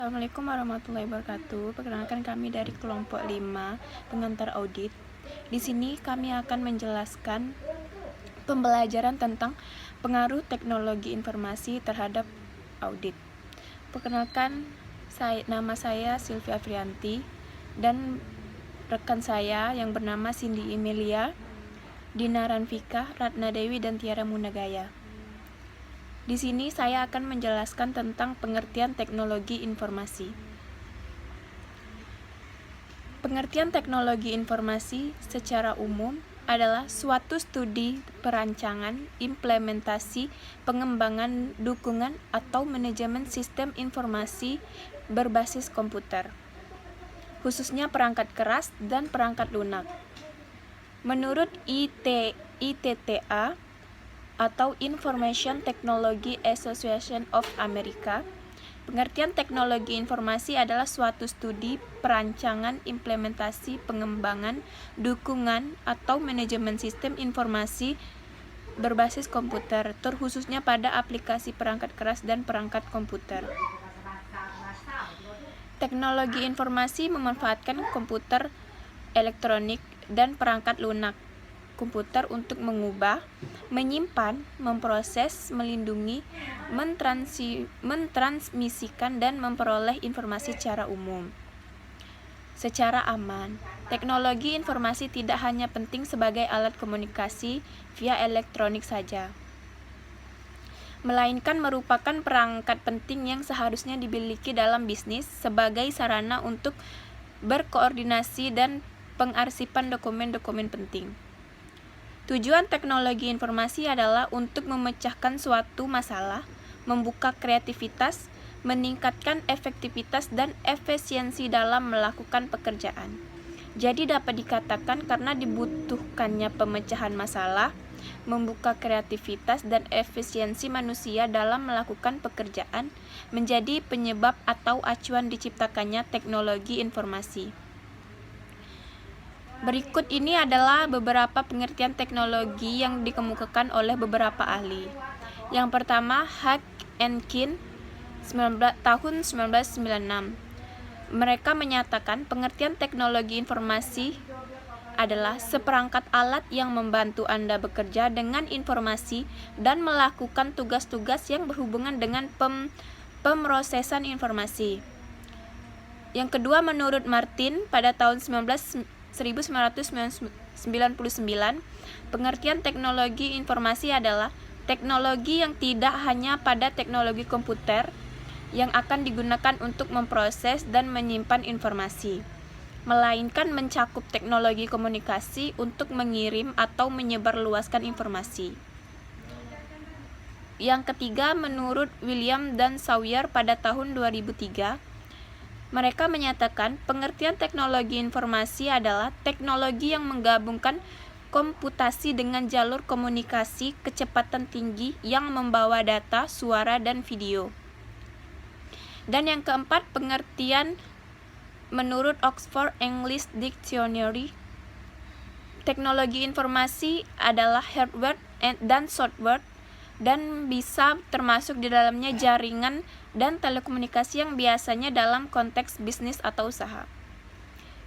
Assalamualaikum warahmatullahi wabarakatuh. Perkenalkan kami dari kelompok 5 pengantar audit. Di sini kami akan menjelaskan pembelajaran tentang pengaruh teknologi informasi terhadap audit. Perkenalkan, nama saya Sylvia Frianti dan rekan saya yang bernama Cindy Emilia, Dina Ranvika, Ratna Dewi, dan Tiara Munagaya. Di sini saya akan menjelaskan tentang pengertian teknologi informasi. Pengertian teknologi informasi secara umum adalah suatu studi perancangan, implementasi, pengembangan, dukungan, atau manajemen sistem informasi berbasis komputer, khususnya perangkat keras dan perangkat lunak. Menurut ITTA atau Information Technology Association of America, pengertian teknologi informasi adalah suatu studi, perancangan, implementasi, pengembangan, dukungan, atau manajemen sistem informasi berbasis komputer, terkhususnya pada aplikasi perangkat keras dan perangkat komputer. Teknologi informasi memanfaatkan komputer elektronik dan perangkat lunak komputer untuk mengubah, menyimpan, memproses, melindungi, mentransmisikan, dan memperoleh informasi secara umum, secara aman. Teknologi informasi tidak hanya penting sebagai alat komunikasi via elektronik saja, melainkan merupakan perangkat penting yang seharusnya dimiliki dalam bisnis sebagai sarana untuk berkoordinasi dan pengarsipan dokumen-dokumen penting. Tujuan teknologi informasi adalah untuk memecahkan suatu masalah, membuka kreativitas, meningkatkan efektivitas dan efisiensi dalam melakukan pekerjaan. Jadi dapat dikatakan karena dibutuhkannya pemecahan masalah, membuka kreativitas dan efisiensi manusia dalam melakukan pekerjaan menjadi penyebab atau acuan diciptakannya teknologi informasi. Berikut ini adalah beberapa pengertian teknologi yang dikemukakan oleh beberapa ahli. Yang pertama, Hack and Keen tahun 1996. Mereka menyatakan pengertian teknologi informasi adalah seperangkat alat yang membantu Anda bekerja dengan informasi dan melakukan tugas-tugas yang berhubungan dengan pemrosesan informasi. Yang kedua, menurut Martin pada tahun 1999, pengertian teknologi informasi adalah teknologi yang tidak hanya pada teknologi komputer yang akan digunakan untuk memproses dan menyimpan informasi, melainkan mencakup teknologi komunikasi untuk mengirim atau menyebarluaskan informasi. Yang ketiga, menurut William dan Sawyer pada tahun 2003, mereka menyatakan pengertian teknologi informasi adalah teknologi yang menggabungkan komputasi dengan jalur komunikasi kecepatan tinggi yang membawa data, suara, dan video. Dan yang keempat, pengertian menurut Oxford English Dictionary, teknologi informasi adalah hardware dan software dan bisa termasuk di dalamnya jaringan dan telekomunikasi yang biasanya dalam konteks bisnis atau usaha.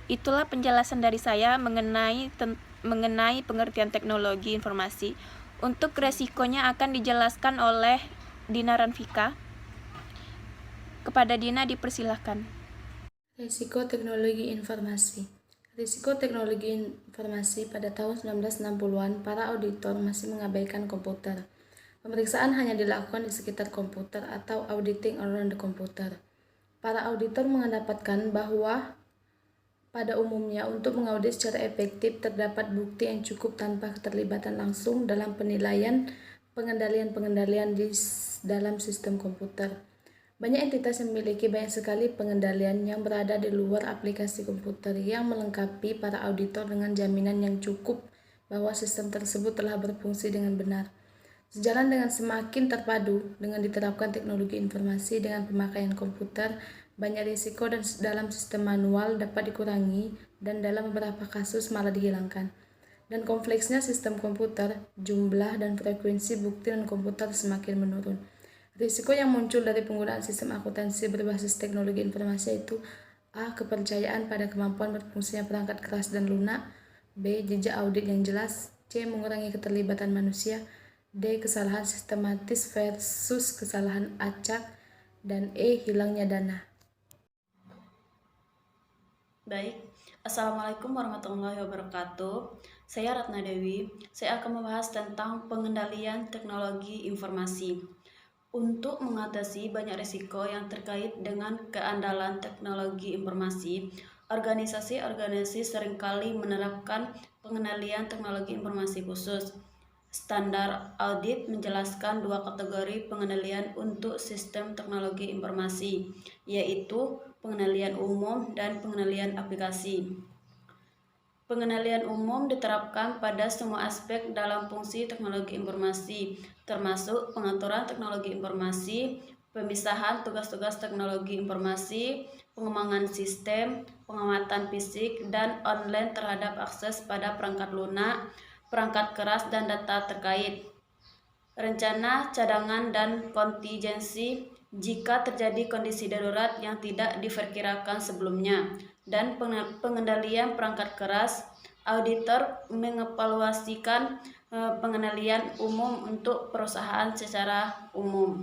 Itulah penjelasan dari saya mengenai pengertian teknologi informasi. Untuk resikonya akan dijelaskan oleh Dina Ranvika. Kepada Dina dipersilahkan. Risiko teknologi informasi. Risiko teknologi informasi pada tahun 1960-an, para auditor masih mengabaikan komputer. Pemeriksaan hanya dilakukan di sekitar komputer atau auditing around the computer. Para auditor mendapatkan bahwa pada umumnya untuk mengaudit secara efektif terdapat bukti yang cukup tanpa keterlibatan langsung dalam penilaian pengendalian di dalam sistem komputer. Banyak entitas yang memiliki banyak sekali pengendalian yang berada di luar aplikasi komputer yang melengkapi para auditor dengan jaminan yang cukup bahwa sistem tersebut telah berfungsi dengan benar. Sejalan dengan semakin terpadu dengan diterapkan teknologi informasi dengan pemakaian komputer, banyak risiko dalam sistem manual dapat dikurangi dan dalam beberapa kasus malah dihilangkan. Dan kompleksnya sistem komputer, jumlah dan frekuensi bukti dan komputer semakin menurun. Risiko yang muncul dari penggunaan sistem akuntansi berbasis teknologi informasi yaitu A. Kepercayaan pada kemampuan berfungsinya perangkat keras dan lunak. B. Jejak audit yang jelas. C. Mengurangi keterlibatan manusia. D. Kesalahan sistematis versus kesalahan acak. Dan E. Hilangnya dana. Baik, Assalamualaikum warahmatullahi wabarakatuh. Saya Ratna Dewi. Saya akan membahas tentang pengendalian teknologi informasi. Untuk mengatasi banyak risiko yang terkait dengan keandalan teknologi informasi, organisasi-organisasi seringkali menerapkan pengendalian teknologi informasi khusus. Standar audit menjelaskan dua kategori pengendalian untuk sistem teknologi informasi, yaitu pengendalian umum dan pengendalian aplikasi. Pengendalian umum diterapkan pada semua aspek dalam fungsi teknologi informasi, termasuk pengaturan teknologi informasi, pemisahan tugas-tugas teknologi informasi, pengembangan sistem, pengamatan fisik dan online terhadap akses pada perangkat lunak, perangkat keras dan data terkait. Rencana, cadangan, dan kontingensi jika terjadi kondisi darurat yang tidak diperkirakan sebelumnya, dan pengendalian perangkat keras. Auditor mengevaluasikan pengendalian umum untuk perusahaan secara umum.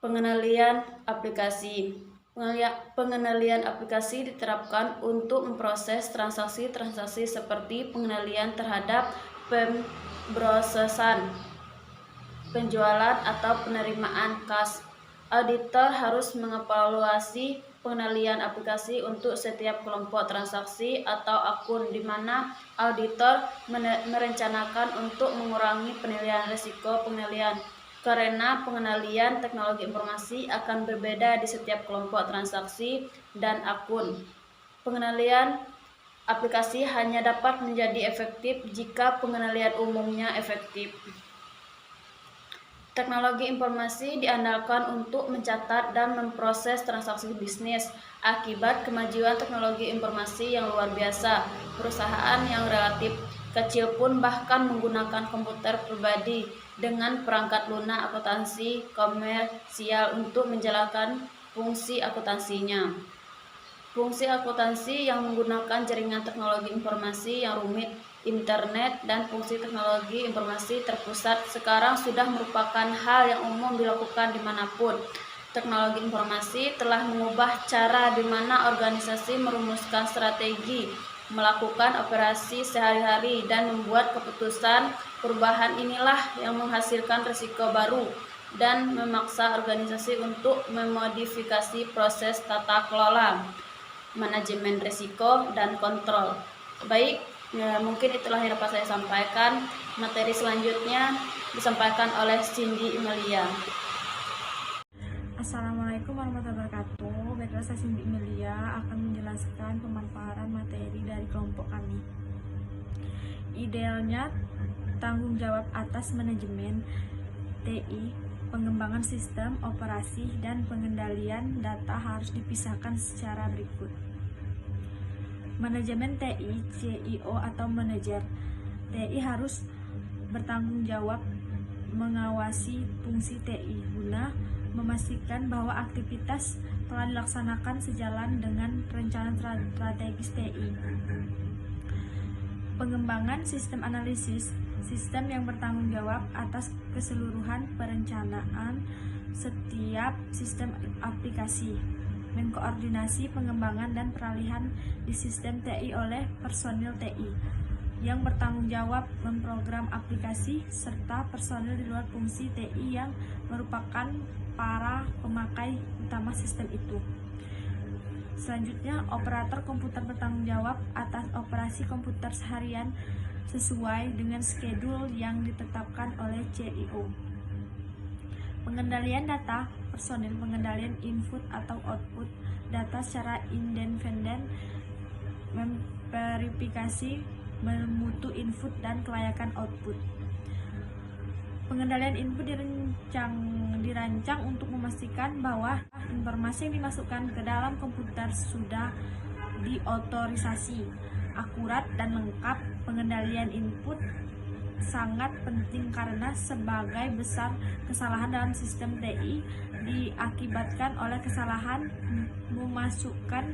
Pengendalian aplikasi. Pengendalian aplikasi diterapkan untuk memproses transaksi-transaksi seperti pengendalian terhadap pemrosesan, penjualan atau penerimaan kas. Auditor harus mengevaluasi pengendalian aplikasi untuk setiap kelompok transaksi atau akun, di mana auditor merencanakan untuk mengurangi penilaian risiko pengendalian, karena pengendalian teknologi informasi akan berbeda di setiap kelompok transaksi dan akun. Pengendalian aplikasi hanya dapat menjadi efektif jika pengendalian umumnya efektif. Teknologi informasi diandalkan untuk mencatat dan memproses transaksi bisnis. Akibat kemajuan teknologi informasi yang luar biasa, perusahaan yang relatif kecil pun bahkan menggunakan komputer pribadi dengan perangkat lunak akuntansi komersial untuk menjalankan fungsi akuntansinya. Fungsi akuntansi yang menggunakan jaringan teknologi informasi yang rumit, internet, dan fungsi teknologi informasi terpusat sekarang sudah merupakan hal yang umum dilakukan dimanapun. Teknologi informasi telah mengubah cara di mana organisasi merumuskan strategi, melakukan operasi sehari-hari, dan membuat keputusan. Perubahan inilah yang menghasilkan risiko baru dan memaksa organisasi untuk memodifikasi proses tata kelola, manajemen risiko, dan kontrol. Baik, mungkin itulah yang dapat saya sampaikan. Materi selanjutnya disampaikan oleh Cindy Emilia. Assalamualaikum warahmatullahi wabarakatuh. Baiklah, saya Cindy Emilia akan menjelaskan pemaparan materi dari kelompok kami. Idealnya, tanggung jawab atas manajemen TI, pengembangan sistem operasi, dan pengendalian data harus dipisahkan secara berikut. Manajemen TI, CIO atau manajer TI harus bertanggung jawab mengawasi fungsi TI guna memastikan bahwa aktivitas telah dilaksanakan sejalan dengan rencana strategis TI. Pengembangan sistem analisis, sistem yang bertanggung jawab atas keseluruhan perencanaan setiap sistem aplikasi, mengkoordinasi pengembangan dan peralihan di sistem TI oleh personil TI yang bertanggung jawab memprogram aplikasi, serta personil di luar fungsi TI yang merupakan para pemakai utama sistem itu. Selanjutnya, operator komputer bertanggung jawab atas operasi komputer seharian sesuai dengan schedule yang ditetapkan oleh CIO. Pengendalian data personil, pengendalian input atau output data secara independen, memverifikasi mutu input dan kelayakan output. Pengendalian input dirancang untuk memastikan bahwa informasi yang dimasukkan ke dalam komputer sudah diotorisasi, akurat dan lengkap. Pengendalian input sangat penting karena sebagai besar kesalahan dalam sistem TI diakibatkan oleh kesalahan memasukkan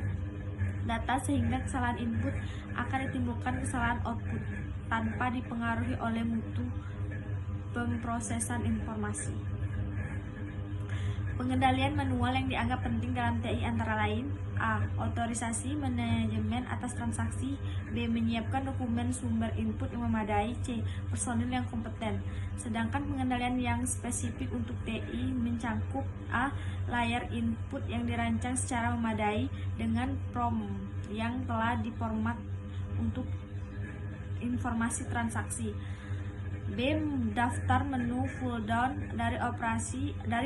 data sehingga kesalahan input akan ditimbulkan kesalahan output tanpa dipengaruhi oleh mutu pemrosesan informasi. Pengendalian manual yang dianggap penting dalam TI antara lain: A. Otorisasi manajemen atas transaksi. B. Menyiapkan dokumen sumber input yang memadai. C. Personil yang kompeten. Sedangkan pengendalian yang spesifik untuk TI mencangkup: A. Layar input yang dirancang secara memadai dengan PROM yang telah diformat untuk informasi transaksi. B. Daftar menu pull-down dari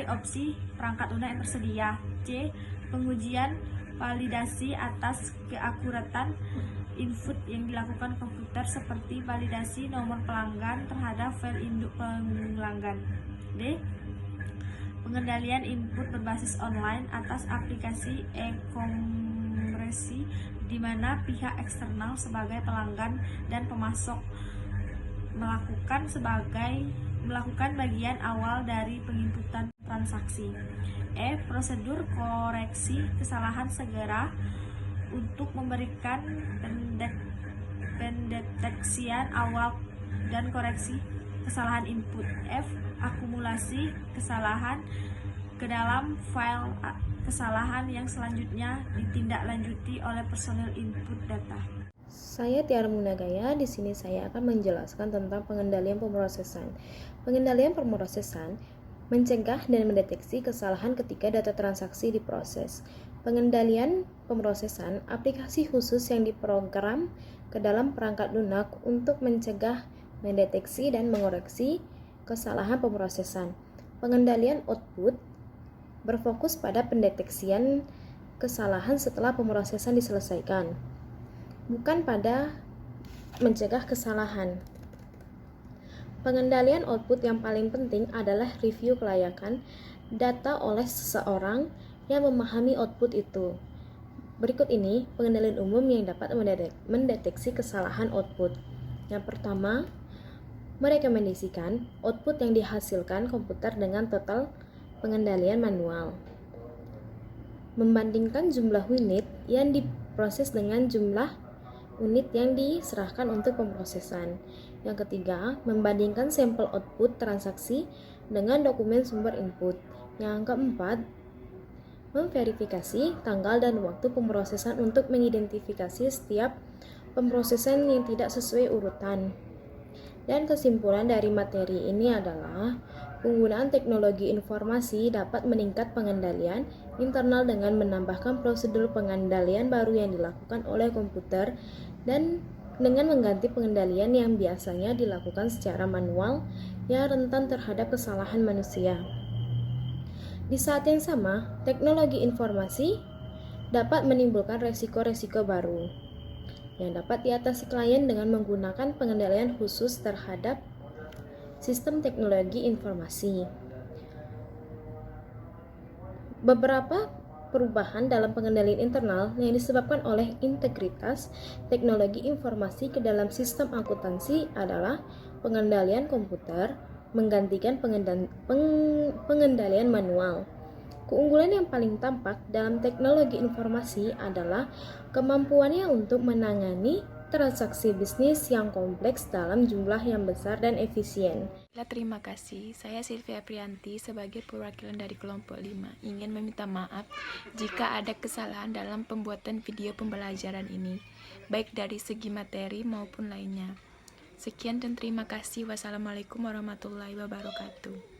opsi perangkat lunak yang tersedia. C. Pengujian validasi atas keakuratan input yang dilakukan komputer seperti validasi nomor pelanggan terhadap file induk pelanggan. D. Pengendalian input berbasis online atas aplikasi e-commerce di mana pihak eksternal sebagai pelanggan dan pemasok melakukan bagian awal dari penginputan transaksi. E. Prosedur koreksi kesalahan segera untuk memberikan pendeteksian awal dan koreksi kesalahan input. F. Akumulasi kesalahan ke dalam file kesalahan yang selanjutnya ditindaklanjuti oleh personil input data. Saya Tiara Munagaya. Di sini saya akan menjelaskan tentang pengendalian pemrosesan. Pengendalian pemrosesan mencegah dan mendeteksi kesalahan ketika data transaksi diproses. Pengendalian pemrosesan aplikasi khusus yang diprogram ke dalam perangkat lunak untuk mencegah, mendeteksi, dan mengoreksi kesalahan pemrosesan. Pengendalian output berfokus pada pendeteksian kesalahan setelah pemrosesan diselesaikan, bukan pada mencegah kesalahan. Pengendalian output yang paling penting adalah review kelayakan data oleh seseorang yang memahami output itu. Berikut ini pengendalian umum yang dapat mendeteksi kesalahan output. Yang pertama, merekomendasikan output yang dihasilkan komputer dengan total pengendalian manual. Membandingkan jumlah unit yang diproses dengan jumlah unit yang diserahkan untuk pemrosesan. Yang ketiga, membandingkan sampel output transaksi dengan dokumen sumber input. Yang keempat, memverifikasi tanggal dan waktu pemrosesan untuk mengidentifikasi setiap pemrosesan yang tidak sesuai urutan. Dan kesimpulan dari materi ini adalah penggunaan teknologi informasi dapat meningkat pengendalian internal dengan menambahkan prosedur pengendalian baru yang dilakukan oleh komputer dan dengan mengganti pengendalian yang biasanya dilakukan secara manual yang rentan terhadap kesalahan manusia. Di saat yang sama, teknologi informasi dapat menimbulkan resiko-resiko baru yang dapat diatasi klien dengan menggunakan pengendalian khusus terhadap sistem teknologi informasi. Beberapa perubahan dalam pengendalian internal yang disebabkan oleh integritas teknologi informasi ke dalam sistem akuntansi adalah pengendalian komputer menggantikan pengendalian manual. Keunggulan yang paling tampak dalam teknologi informasi adalah kemampuannya untuk menangani transaksi bisnis yang kompleks dalam jumlah yang besar dan efisien. Terima kasih. Saya Sylvia Prianti sebagai perwakilan dari kelompok 5 ingin meminta maaf jika ada kesalahan dalam pembuatan video pembelajaran ini, baik dari segi materi maupun lainnya. Sekian dan terima kasih. Wassalamualaikum warahmatullahi wabarakatuh.